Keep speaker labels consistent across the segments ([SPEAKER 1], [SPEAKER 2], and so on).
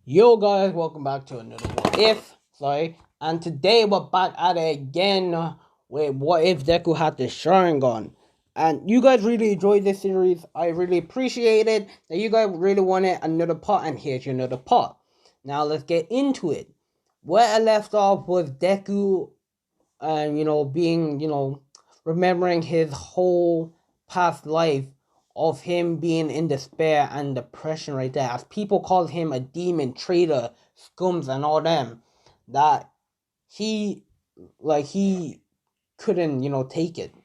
[SPEAKER 1] Yo guys, welcome back to another What If. And today we're back at it again with What If Deku had the sharingan. And you guys really enjoyed this series. I really appreciate it. That you guys really wanted another part, and here's your another part. Now let's get into it. Where I left off was Deku and being remembering his whole past life of him being in despair and depression right there, as people called him a demon, traitor, scums and all them, that he he couldn't take it,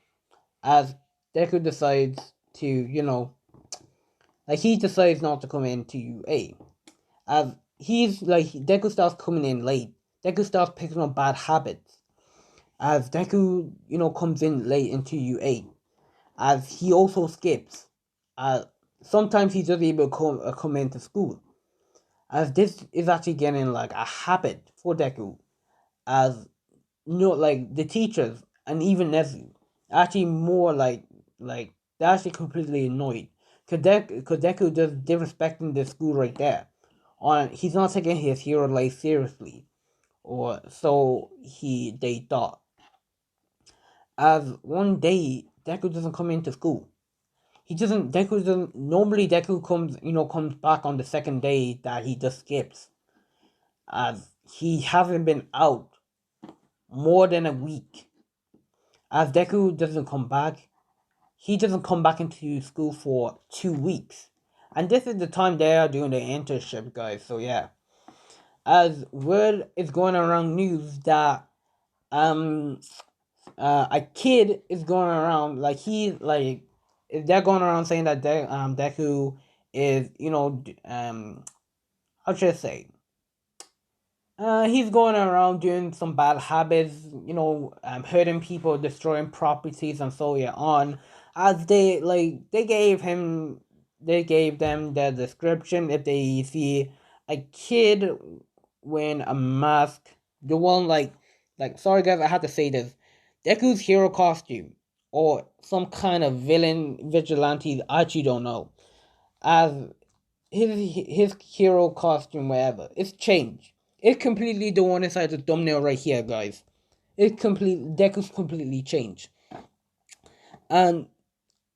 [SPEAKER 1] as Deku decides to he decides not to come into UA, as Deku starts coming in late. Deku starts picking up bad habits as Deku, comes in late into U8, as he also skips. Uh, Sometimes he's just able to come into school, as this is actually getting like a habit for Deku, as like the teachers and even Nezu, actually more they're actually completely annoyed. Cause Deku just disrespecting the school right there. He's not taking his hero life seriously, or so they thought. As one day Deku doesn't come into school. He doesn't Deku doesn't normally Deku comes back on the second day that he just skips. As he hasn't been out more than a week. As Deku doesn't come back, he doesn't come back into school for 2 weeks. And this is the time they are doing the internship, guys, so yeah. As word is going around news that um a kid is going around they're going around saying that Deku is how should I say, he's going around doing some bad habits, hurting people, destroying properties and so yeah on, as they gave them the description. If they see a kid wearing a mask, the one sorry guys, I have to say this, Deku's hero costume or some kind of villain vigilante, I actually don't know, as his hero costume, whatever, it's changed. It's completely the one inside the thumbnail right here, guys. Deku's completely changed. And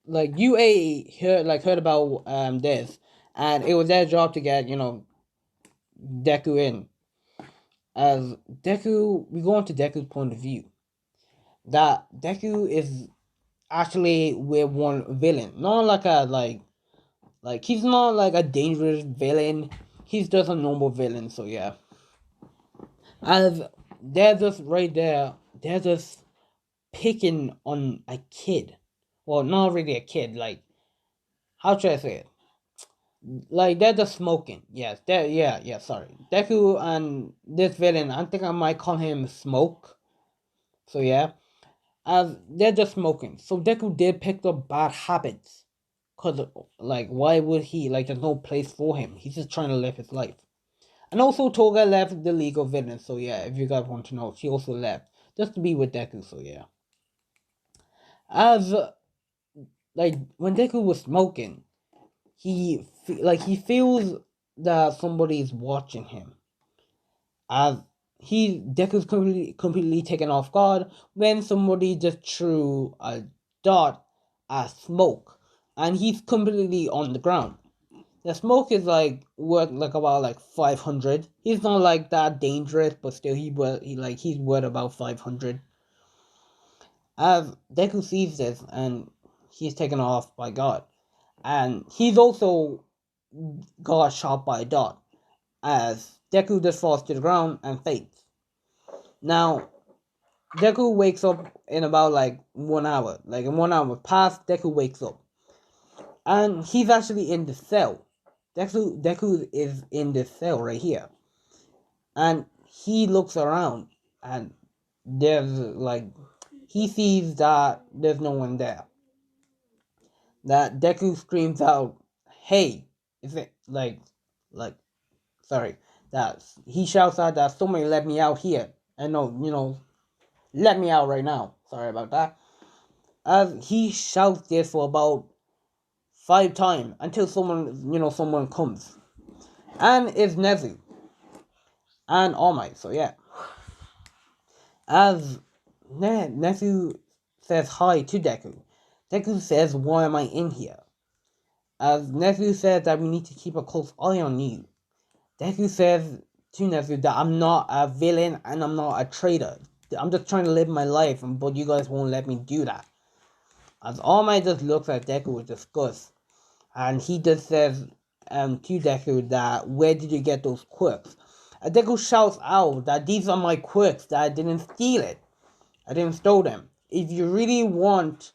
[SPEAKER 1] UA heard about this, and it was their job to get Deku in. As Deku, we go into Deku's point of view, that Deku is actually with one villain, not he's not like a dangerous villain. He's just a normal villain. So yeah, as they're just right there, they're just picking on a kid. Well, not really a kid. How should I say it? They're just smoking. Yes, yeah. Sorry, Deku and this villain. I think I might call him Smoke. So yeah, as they're just smoking. So Deku did pick up bad habits. Cause why would he, there's no place for him. He's just trying to live his life. And also Toga left the League of Villains, so yeah, if you guys want to know, she also left. Just to be with Deku, so yeah. As when Deku was smoking, he feels that somebody is watching him. As Deku's completely taken off guard when somebody just threw a dot at Smoke, and he's completely on the ground. The Smoke is worth about 500. He's not that dangerous, but still he's worth about 500. As Deku sees this, and he's taken off by God, and he's also got shot by a dot, as Deku just falls to the ground and faints. Now Deku wakes up in about 1 hour. In 1 hour past, Deku wakes up, and he's actually in the cell. Deku is in the cell right here, and he looks around, and there's he sees that there's no one there. That Deku screams out, "Hey!" Is it like sorry? That he shouts out that somebody let me out here, and no, let me out right now. Sorry about that. As he shouts this for about 5 times until someone comes, and it's Nezu. and All Might. So yeah, as Nephew says hi to Deku, Deku says, "Why am I in here?" As Nephew says that we need to keep a close eye on you. Deku says to Nephew that I'm not a villain and I'm not a traitor. I'm just trying to live my life, but you guys won't let me do that. As All Might just looks at Deku with disgust, and he just says to Deku that, "Where did you get those quirks?" And Deku shouts out that these are my quirks, that I didn't steal it. I didn't steal them. If you really want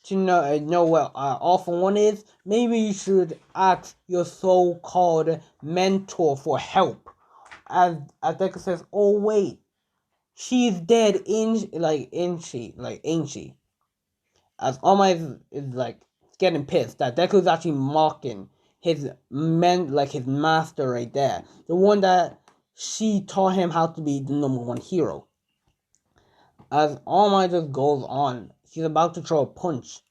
[SPEAKER 1] to know what All for One is, maybe you should ask your so-called mentor for help. As Deku says, "Oh wait, she's dead, ain't she?" As Oma is like getting pissed that Deku's actually mocking his master right there, the one that she taught him how to be the number one hero. As All Might just goes on, she's about to throw a punch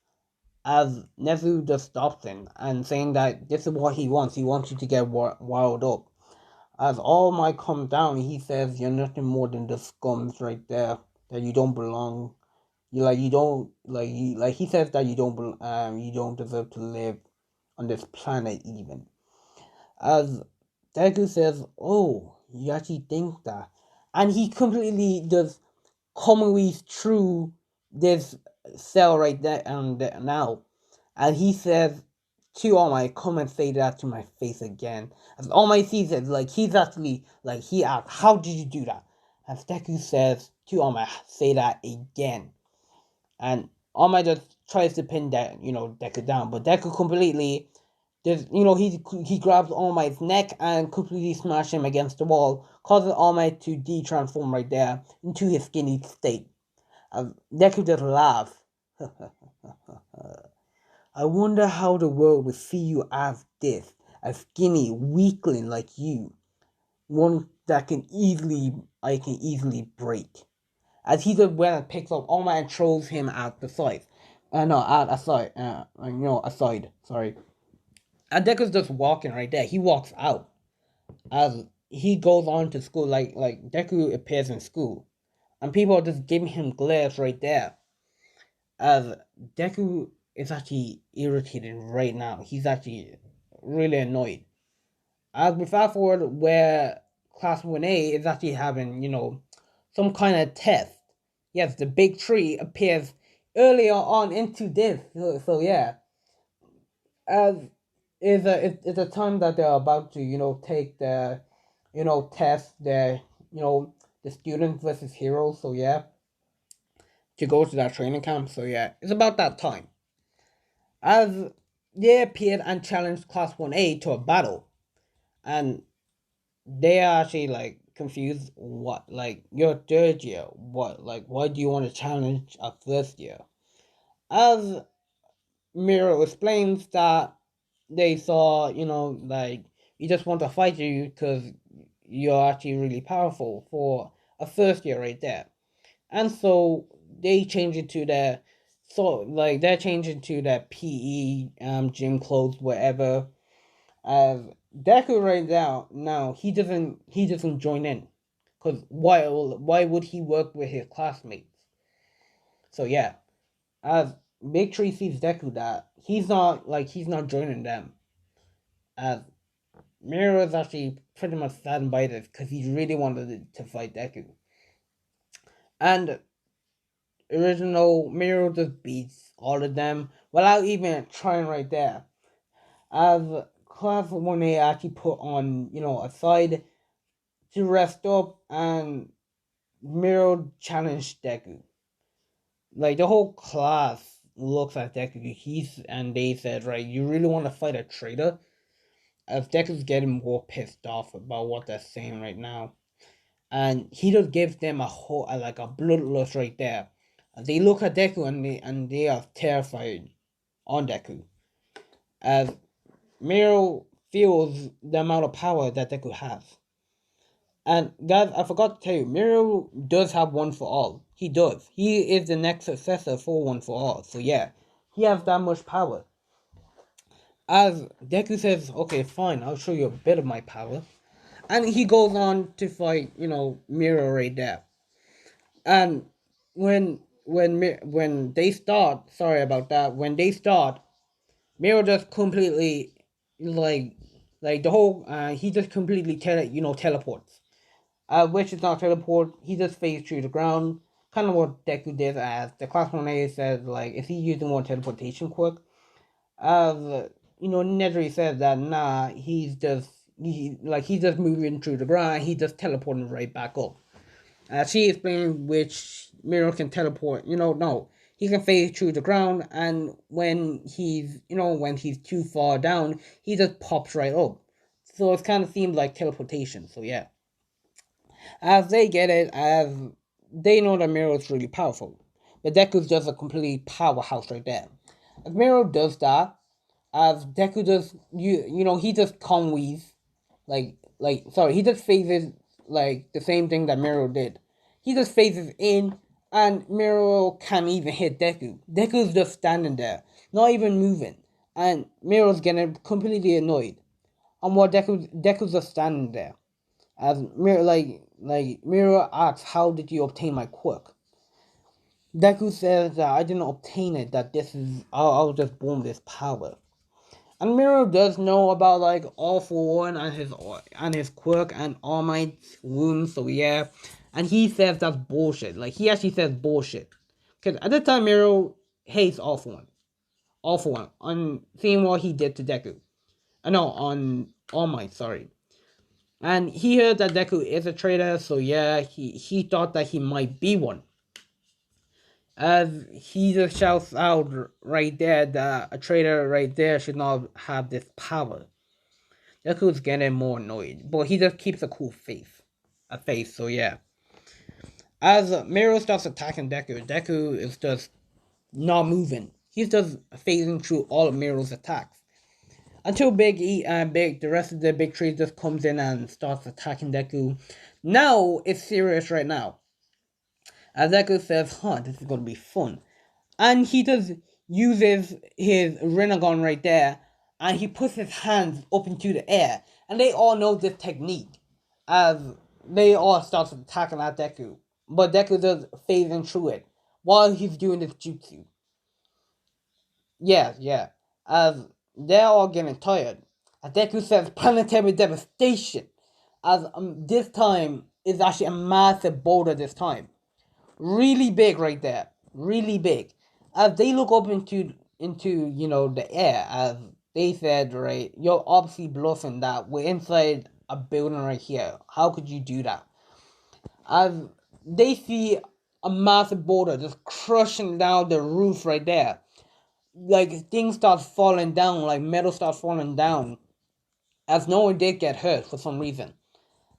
[SPEAKER 1] as Nezu just stops him and saying that this is what he wants. He wants you to get wild up. As All Might comes down, he says, "You're nothing more than the scums right there. That you don't belong. You don't he says that you don't deserve to live on this planet even." As Deku says, "Oh, you actually think that?" And he completely just commonly through this cell right there and now. And he says to All Might, "Come and say that to my face again." As All Might sees it, he's actually he asks, "How did you do that?" As Deku says to All Might, "Say that again." And All Might just tries to pin that Deku down, but Deku completely just he grabs All Might's neck and completely smashes him against the wall, causing All Might to de-transform right there into his skinny state. Deku just laughs. "I wonder how the world will see you as this, a skinny weakling like you, one that I can easily break." As he just went and picks up All Might and throws him at the side. No, at aside, aside. Sorry. And Deku's just walking right there. He walks out as he goes on to school. Deku appears in school, and people are just giving him glares right there. As Deku is actually irritated right now. He's actually really annoyed. As we fast forward where Class 1A is actually having, some kind of test. Yes, the big tree appears earlier on into this. So yeah, as it's a time that they're about to, take the, test the, the students versus heroes. So yeah, to go to that training camp. So yeah, it's about that time. As they appeared and challenged Class 1A to a battle. And they are actually confused. What, your third year? What, why do you want to challenge a first year? As Miro explains that they saw, we just want to fight you because you're actually really powerful for a first year right there. And so they change it to the they're changing to the PE gym clothes wherever. Deku right now he doesn't join in, cause why would he work with his classmates? So yeah, as Big Tree sees Deku that he's not joining them. As Miro is actually pretty much saddened by this because he really wanted to fight Deku, and original Miro just beats all of them without even trying right there. As Class 1A actually put on a side to rest up, and Miro challenged Deku. The whole class looks at Deku. And they said, right, you really want to fight a traitor? As Deku's getting more pissed off about what they're saying right now, and he just gives them a whole a bloodlust right there. They look at Deku and they are terrified on Deku as Miro feels the amount of power that Deku has. And guys, I forgot to tell you, Miro does have One for All. He does. He is the next successor for One for All. So yeah, he has that much power. As Deku says, "Okay, fine, I'll show you a bit of my power." And he goes on to fight, Miro right there. And when they start, sorry about that. When they start, Miro just completely like the whole he just completely teleports. Which is not teleport. He just phased through the ground. Kind of what Deku did, as the class 1A says, like, is he using more teleportation quick? As Nedry says that nah, he's just moving through the ground. He just teleporting right back up. She explained which Miro can teleport. No, he can phase through the ground, and when he's too far down, he just pops right up. So it kind of seems like teleportation. So yeah, as they get it, as they know that Miro is really powerful, but Deku's just a complete powerhouse right there. As Miro does that, as Deku does, he just conweaves, sorry, he just phases like the same thing that Miro did. He just phases in, and Miro can't even hit Deku. Deku's just standing there, not even moving, and Miro's getting completely annoyed. And what Deku's just standing there, as Miro Miro asks, "How did you obtain my quirk?" Deku says that I didn't obtain it. That this is I was just born with this power. And Miro does know about like All For One and his quirk and All Might's wounds, so yeah. And he says that's bullshit. Like he actually says bullshit. Cause at the time Miro hates All For One. All For One. On seeing what he did to Deku. No, on All Might, sorry. And he heard that Deku is a traitor, so yeah, he thought that he might be one. As he just shouts out right there that a traitor right there should not have this power. Deku's getting more annoyed, but he just keeps a cool face. So yeah, as Miro starts attacking Deku, Deku is just not moving. He's just phasing through all of Miro's attacks until Big E and the rest of the big tree just comes in and starts attacking Deku. Now it's serious right now. As Deku says, "Huh, this is gonna be fun," and he just uses his Rinnegan right there, and he puts his hands up into the air, and they all know this technique, as they all start attacking at Deku, but Deku just phasing through it while he's doing this jutsu. Yeah, as they're all getting tired. As Deku says, "Planetary devastation," as this time is actually a massive boulder this time. Really big right there, really big. As they look up into the air, as they said, right, you're obviously bluffing that we're inside a building right here. How could you do that? As they see a massive boulder just crushing down the roof right there, like things start falling down, like metal starts falling down. As no one did get hurt for some reason,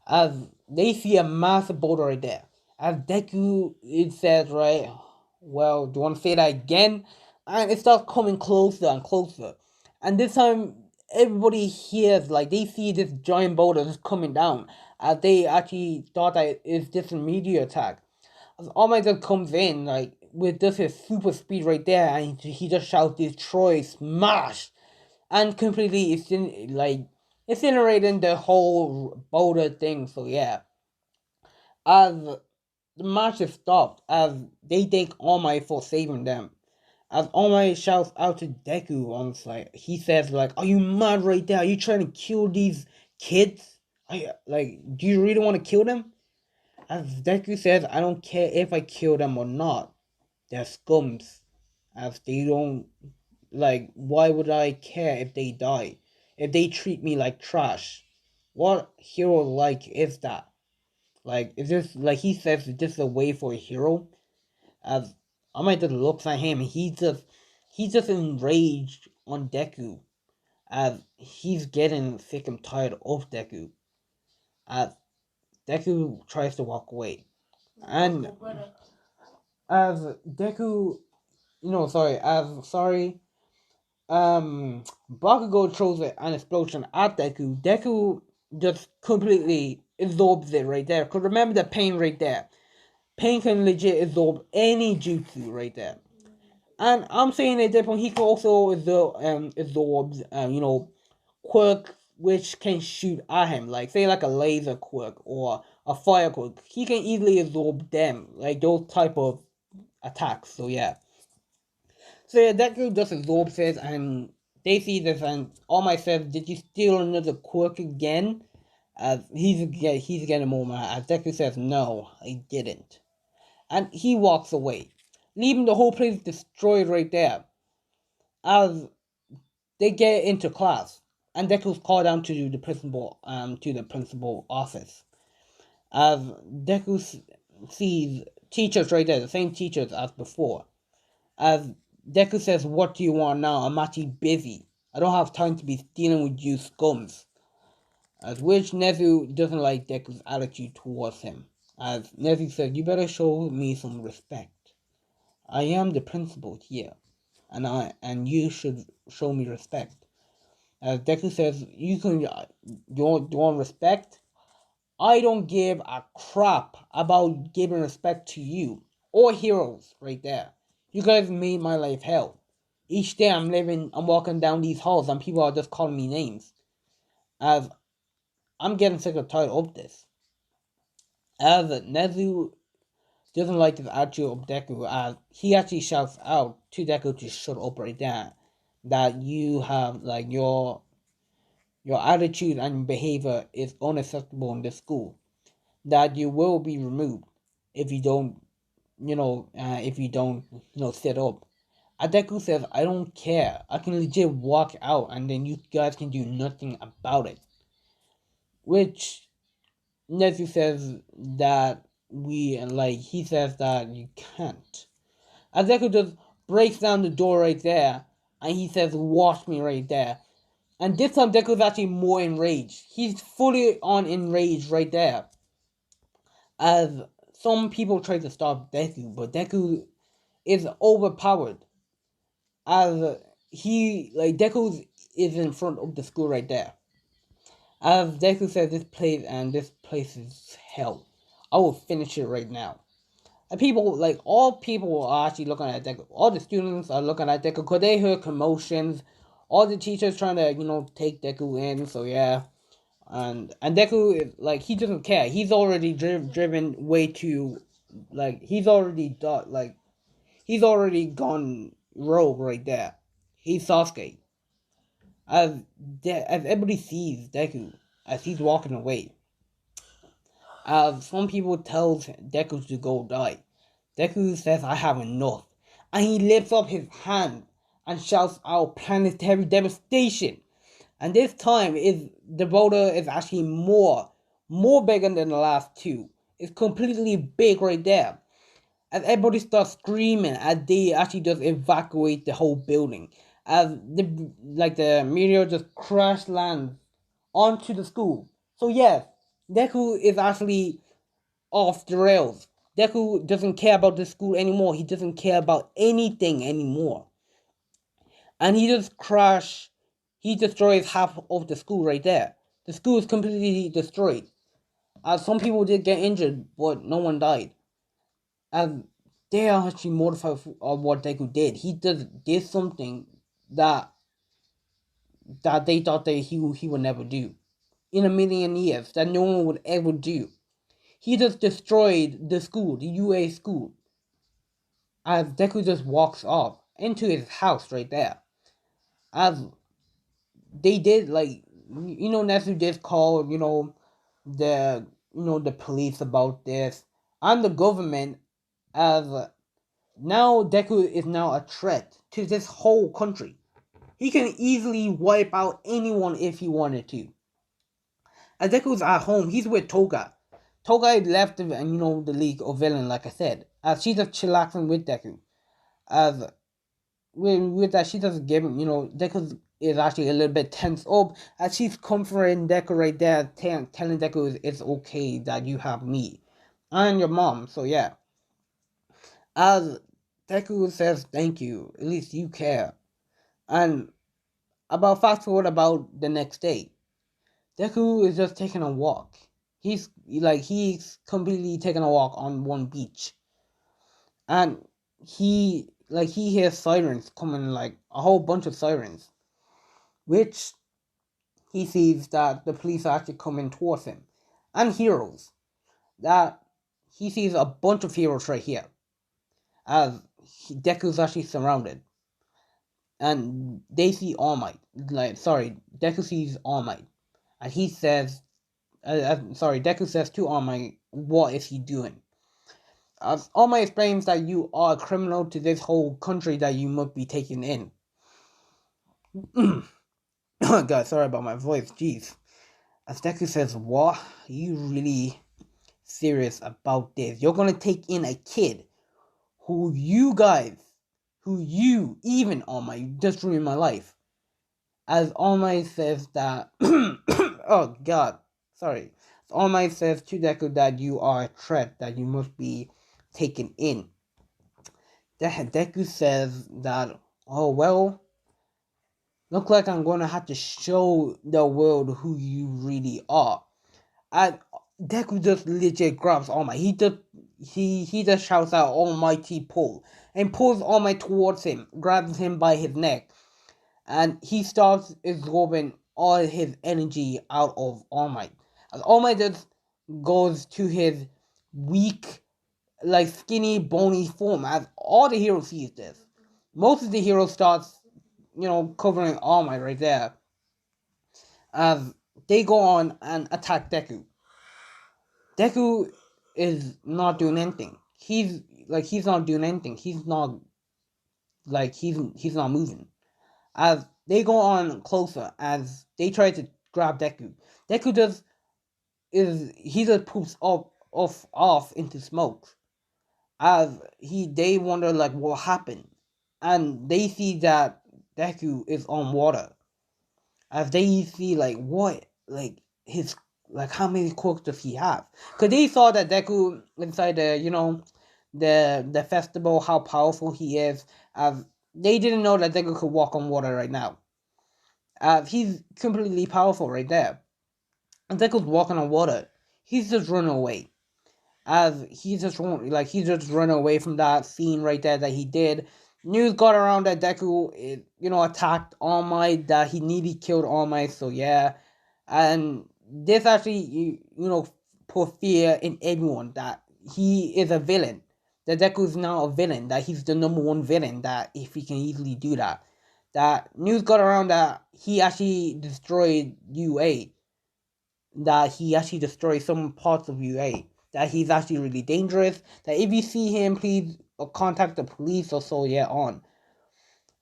[SPEAKER 1] as they see a massive boulder right there. As Deku, it says, right, well, do you want to say that again? And it starts coming closer and closer. And this time, everybody hears, like, they see this giant boulder just coming down. As they actually thought that it's just a meteor attack. As All Might just comes in, like, with just his super speed right there, and he just shouts, "Destroy, smash!" And completely, incinerating the whole boulder thing, so yeah. As the match is stopped, as they thank All Might for saving them. As All Might shouts out to Deku on site, he says like, "Are you mad right there? Are you trying to kill these kids? Do you really want to kill them?" As Deku says, "I don't care if I kill them or not. They're scums. As they don't why would I care if they die? If they treat me like trash? What hero like is that? Like, is this like he says? Is this a way for a hero?" As I might just looks at him, and he's just enraged on Deku, as he's getting sick and tired of Deku. As Deku tries to walk away, and as Deku, sorry, Bakugo throws an explosion at Deku. Deku just completely absorbs it right there. Cause remember the pain right there. Pain can legit absorb any jutsu right there. And I'm saying it different. He can also absorb, quirks which can shoot at him, like say like a laser quirk or a fire quirk. He can easily absorb them, like those type of attacks. So yeah. So yeah, that group just absorbs it, and they see this, and All Might says, "Did you steal another quirk again?" As he's getting more mad. As Deku says, "No, I didn't," and he walks away, leaving the whole place destroyed right there. As they get into class, and Deku's called down to the principal office. As Deku sees teachers right there, the same teachers as before. As Deku says, "What do you want now? I'm actually busy. I don't have time to be dealing with you scums." As which Nezu doesn't like Deku's attitude towards him. As Nezu says, "You better show me some respect. I am the principal here, and you should show me respect." As Deku says, you want respect? I don't give a crap about giving respect to you or heroes right there. You guys made my life hell. Each day I'm walking down these halls and people are just calling me names. As I'm getting sick and tired of this. As Nezu doesn't like this attitude of Deku, as he actually shouts out to Deku to shut up right there. That you have like your attitude and behavior is unacceptable in this school. That you will be removed if you don't, if you don't, sit up. Adeku says, "I don't care. I can legit walk out and then you guys can do nothing about it." Which Nezu says that he says that you can't. Adeku just breaks down the door right there and he says, "Watch me right there." And this time Deku's actually more enraged. He's fully on enraged right there. As some people try to stop Deku, but Deku is overpowered. As Deku is in front of the school right there. As Deku said, this place is hell. I will finish it right now. And all people are actually looking at Deku. All the students are looking at Deku because they heard commotions. All the teachers trying to, take Deku in. So yeah. And Deku is he doesn't care. He's already driven way too, he's already gone rogue right there. He's Sasuke. As everybody sees Deku as he's walking away. As some people tells Deku to go die. Deku says, "I have enough," and he lifts up his hand and shouts out, "Planetary devastation!" And this time is the boulder is actually more bigger than the last two. It's completely big right there. As everybody starts screaming as they actually just evacuate the whole building. As the meteor just crash lands onto the school. So yes, Deku is actually off the rails. Deku doesn't care about the school anymore. He doesn't care about anything anymore. And he destroys half of the school right there. The school is completely destroyed. Some people did get injured, but no one died. And they are actually mortified of what Deku did. He did something that they thought that he would never do in a million years, that no one would ever do. He just destroyed the school, the UA school. As Deku just walks off into his house right there. As they did, Nezu did call, the police about this and the government, as now Deku is now a threat to this whole country. He can easily wipe out anyone if he wanted to. As Deku's at home, he's with Toga. Toga left the League of Villain, like I said. As she's just chillaxing with Deku. As with that, she doesn't give him, Deku is actually a little bit tense up as she's comforting Deku right there, telling Deku it's okay that you have me and your mom. So yeah. As Deku says thank you, at least you care. And fast forward about the next day. Deku is just taking a walk. He's completely taking a walk on one beach. And he hears sirens coming, like a whole bunch of sirens. Which he sees that the police are actually coming towards him. And heroes. That he sees a bunch of heroes right here. As Deku's actually surrounded. And they see All Might. Deku sees All Might. And he says, Deku says to All Might, what is he doing? All Might explains that you are a criminal to this whole country that you must be taken in. Oh god, sorry about my voice, jeez. As Deku says, what? Are you really serious about this? You're gonna take in a kid who even All Might, you just ruined my life. As All Might says that, oh god, sorry. All Might says to Deku that you are a threat, that you must be taken in. Deku says that, oh well, look like I'm gonna have to show the world who you really are. And Deku just legit grabs All Might. He just shouts out Almighty pull and pulls All Might towards him, grabs him by his neck, and he starts absorbing all his energy out of All Might. And All Might just goes to his weak, like skinny, bony form. As all the heroes sees this, most of the heroes starts, covering All Might right there. As they go on and attack Deku. Deku is not doing anything. He's not doing anything. He's not moving. As they go on closer, as they try to grab Deku, Deku just poops off into smoke. As they wonder like what happened, and they see that Deku is on water. As they see like what his how many quirks does he have? Cause they saw that Deku inside the festival, how powerful he is. They didn't know that Deku could walk on water right now. He's completely powerful right there. And Deku's walking on water. He's just running away. As he's just running away from that scene right there that he did. News got around that Deku, attacked All Might, that he nearly killed All Might. So yeah, and this actually, put fear in everyone that he is a villain. That Deku is now a villain. That he's the number one villain. That if he can easily do that, that news got around that he actually destroyed UA. That he actually destroyed some parts of UA. That he's actually really dangerous. That if you see him, please contact the police or so yeah on.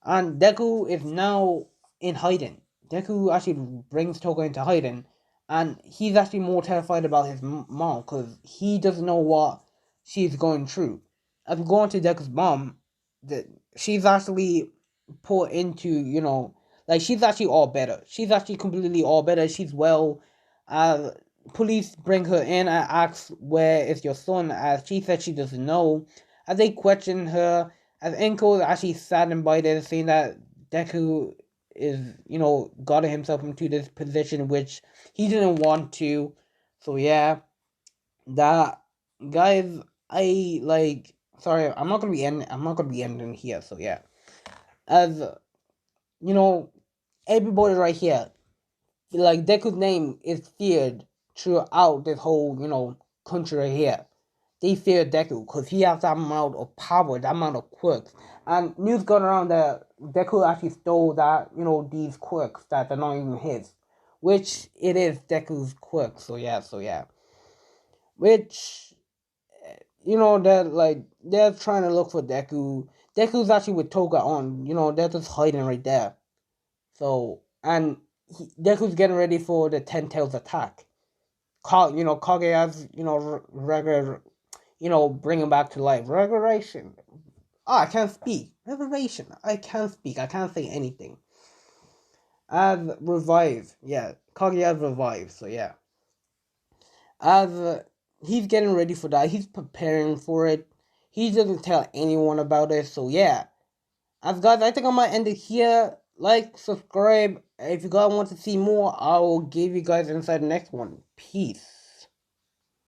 [SPEAKER 1] And Deku is now in hiding. Deku actually brings Toga into hiding, and he's actually more terrified about his mom because he doesn't know what she's going through. As we go on to Deku's mom, she's actually put into she's actually all better. She's actually completely all better. She's well. Police bring her in and ask where is your son, as she said she doesn't know. As they question her, as Enko is actually saddened by this, saying that Deku is, got himself into this position which he didn't want to. So yeah, that guys, sorry, I'm not gonna be ending here. So yeah, as everybody right here, like Deku's name is feared throughout this whole country right here. They fear Deku because he has that amount of power, that amount of quirks. And news got around that Deku actually stole these quirks that are not even his. Which it is Deku's quirk, so yeah. Which, they're trying to look for Deku. Deku's actually with Toga on, they're just hiding right there. So, and Deku's getting ready for the Ten Tails attack. Kaguya's, regular, bring him back to life. Revelation. Oh, I can't speak. Revelation. I can't speak. I can't say anything. As revive. Yeah. Kaguya's revived. So, yeah. As he's getting ready for that. He's preparing for it. He doesn't tell anyone about it. So, yeah. As guys, I think I might end it here. Like, subscribe. If you guys want to see more, I will give you guys inside the next one. Peace.